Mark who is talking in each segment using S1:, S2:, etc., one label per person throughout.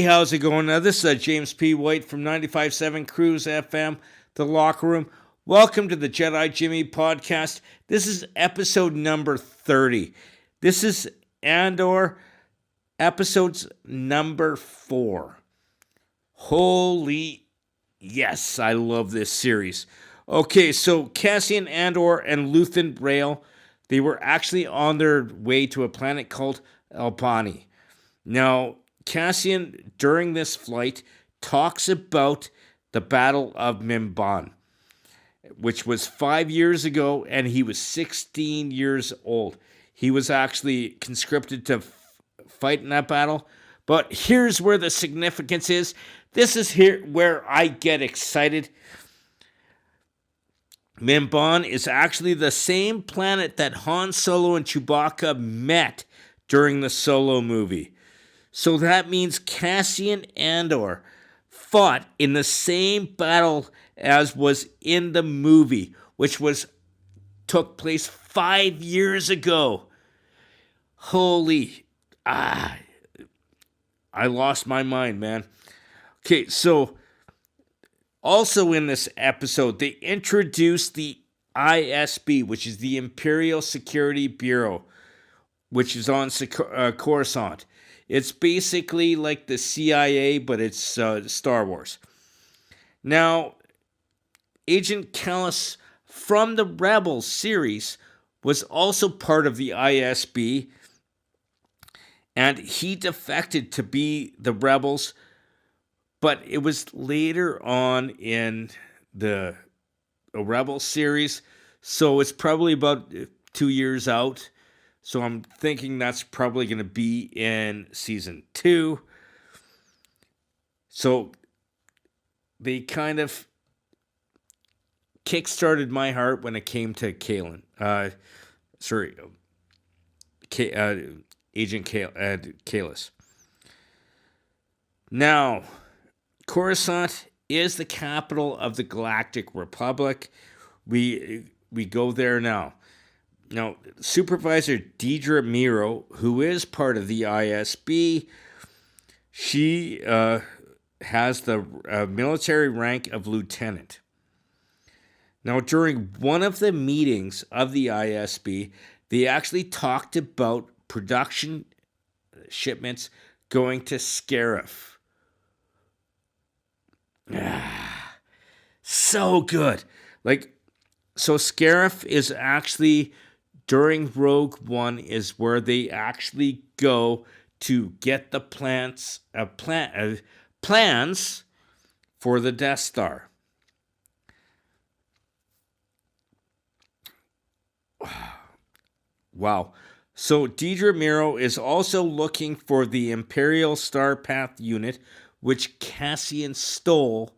S1: how's it going? Now, this is James P. White from 95.7 Cruise FM, The Locker Room. Welcome to the Jedi Jimmy podcast. This is episode number 30. This is Andor, episodes number 4. Holy yes, I love this series. Okay, so Cassian Andor and Luthen Rael, they were actually on their way to a planet called Albani. Now, Cassian, during this flight, talks about the Battle of Mimban, which was 5 years ago, and he was 16 years old. He was actually conscripted to fight in that battle. But here's where the significance is. This is here where I get excited. Mimban is actually the same planet that Han Solo and Chewbacca met during the Solo movie. So that means Cassian Andor fought in the same battle as was in the movie, which took place 5 years ago. Holy, I lost my mind, man. Okay, so also in this episode, they introduced the ISB, which is the Imperial Security Bureau, which is on Coruscant. It's basically like the CIA, but it's Star Wars. Now, Agent Kallus from the Rebels series was also part of the ISB, and he defected to be the Rebels, but it was later on in the Rebels series, so it's probably about 2 years out. So I'm thinking that's probably going to be in season 2. So they kind of kickstarted my heart when it came to Agent Kallus. Now, Coruscant is the capital of the Galactic Republic. We go there now. Now, Supervisor Deidre Miro, who is part of the ISB, she has the military rank of lieutenant. Now, during one of the meetings of the ISB, they actually talked about production shipments going to Scarif. So good. So Scarif is actually, during Rogue One, is where they actually go to get the plans for the Death Star. Wow. So Deidre Miro is also looking for the Imperial Starpath unit, which Cassian stole,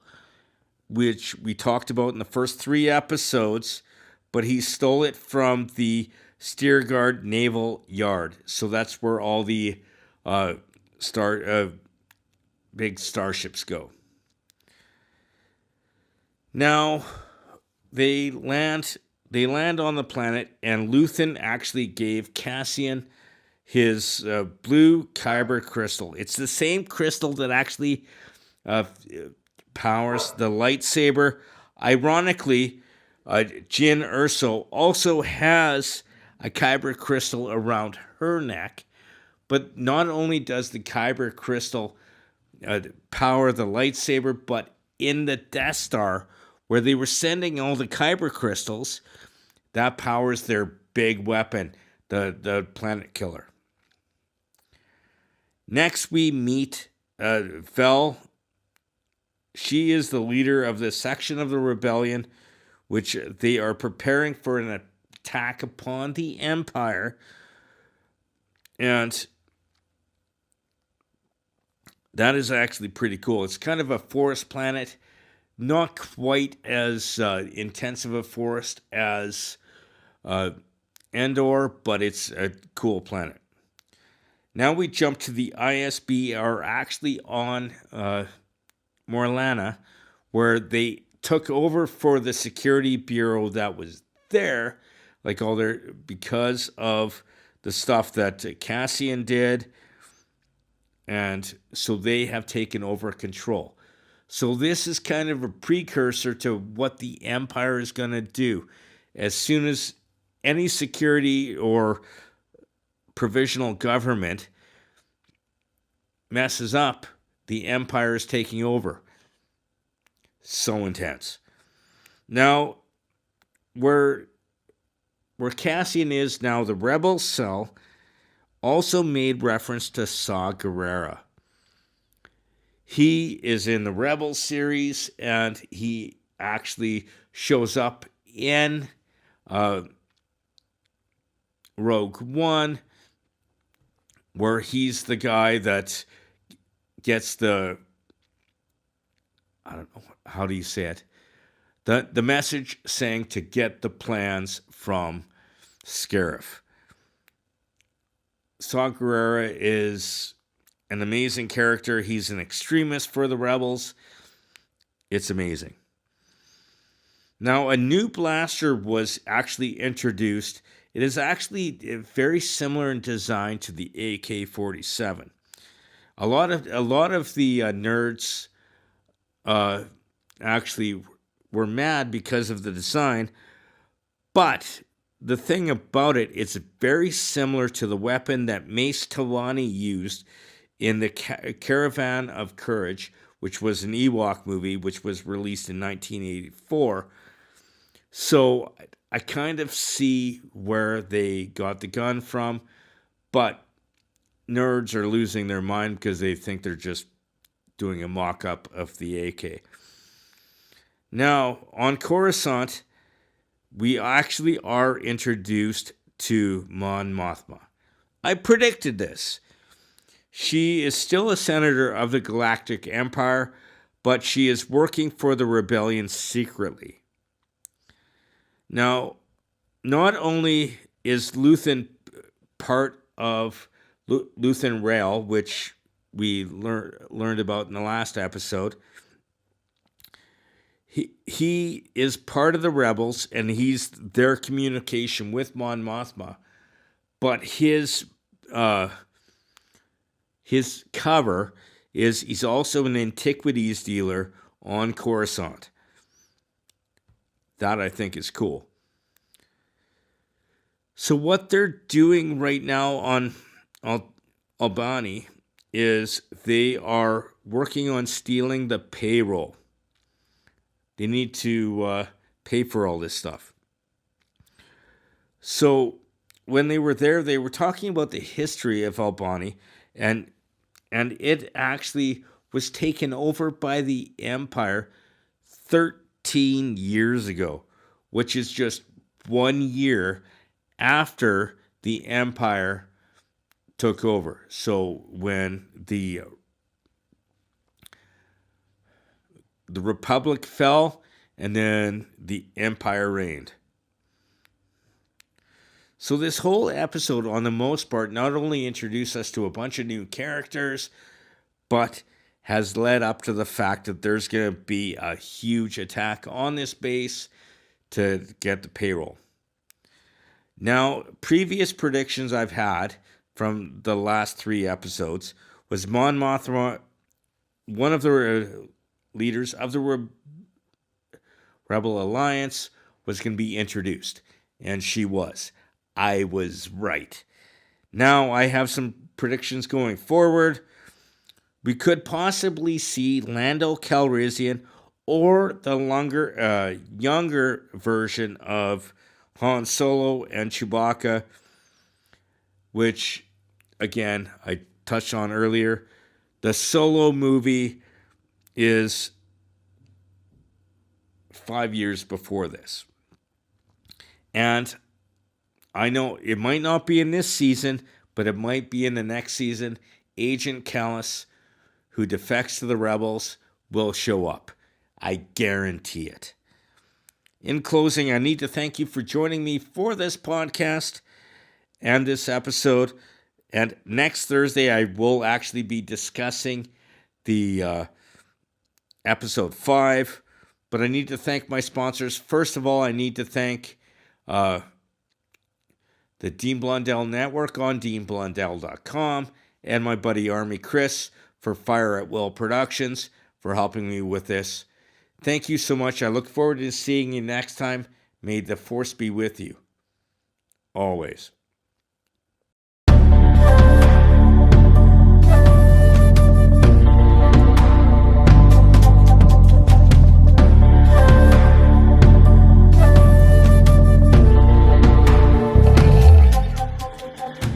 S1: which we talked about in the first 3 episodes, but he stole it from the Steergard Naval Yard. So that's where all the big starships go. Now, they land on the planet, and Luthen actually gave Cassian his blue kyber crystal. It's the same crystal that actually powers the lightsaber. Ironically, Jyn Erso also has a kyber crystal around her neck, but not only does the kyber crystal power the lightsaber, but in the Death Star, where they were sending all the kyber crystals, that powers their big weapon, the Planet Killer. Next, we meet Vel. She is the leader of the section of the rebellion, which they are preparing for an attack upon the Empire. And that is actually pretty cool. It's kind of a forest planet, not quite as intense of a forest as Andor, but it's a cool planet. Now we jump to the ISB, are actually on Morlana, where they took over for the security bureau that was there, because of the stuff that Cassian did And so they have taken over control. So this is kind of a precursor to what the Empire is going to do. As soon as any security or provisional government messes up, the Empire is taking over. So intense. Now, where Cassian is now, the Rebel cell also made reference to Saw Gerrera. He is in the Rebel series, and he actually shows up in Rogue One, where he's the guy that gets the, I don't know, how do you say it? The message saying to get the plans from Scarif. Saw Gerrera is an amazing character. He's an extremist for the Rebels. It's amazing. Now, a new blaster was actually introduced. It is actually very similar in design to the AK-47. A lot of the nerds actually were mad because of the design, but the thing about it, it's very similar to the weapon that Mace Talani used in the Caravan of Courage, which was an Ewok movie, which was released in 1984. So I kind of see where they got the gun from, but nerds are losing their mind because they think they're just doing a mock-up of the AK. Now, on Coruscant, we actually are introduced to Mon Mothma. I predicted this. She is still a senator of the Galactic Empire, but she is working for the rebellion secretly. Now, not only is Luthen part of Luthen Rail, which we learned about in the last episode, he is part of the Rebels, and he's their communication with Mon Mothma, but his cover is he's also an antiquities dealer on Coruscant. That I think is cool. So what they're doing right now on Albany is they are working on stealing the payroll. They need to pay for all this stuff. So when they were there, they were talking about the history of Albany, and it actually was taken over by the Empire 13 years ago, which is just 1 year after the Empire took over. So when the Republic fell, and then the Empire reigned. So this whole episode, on the most part, not only introduced us to a bunch of new characters, but has led up to the fact that there's going to be a huge attack on this base to get the payroll. Now, previous predictions I've had from the last 3 episodes was Mon Mothma, one of the leaders of the Rebel Alliance, was going to be introduced. And she was. I was right. Now I have some predictions going forward. We could possibly see Lando Calrissian or the younger version of Han Solo and Chewbacca, which, again, I touched on earlier. The Solo movie is 5 years before this. And I know it might not be in this season, but it might be in the next season. Agent Kallus, who defects to the Rebels, will show up. I guarantee it. In closing, I need to thank you for joining me for this podcast and this episode. And next Thursday, I will actually be discussing the episode 5. But I need to thank my sponsors. First of all, I need to thank the Dean Blundell Network on DeanBlundell.com and my buddy Army Chris for Fire at Will Productions for helping me with this. Thank you so much. I look forward to seeing you next time. May the Force be with you. Always.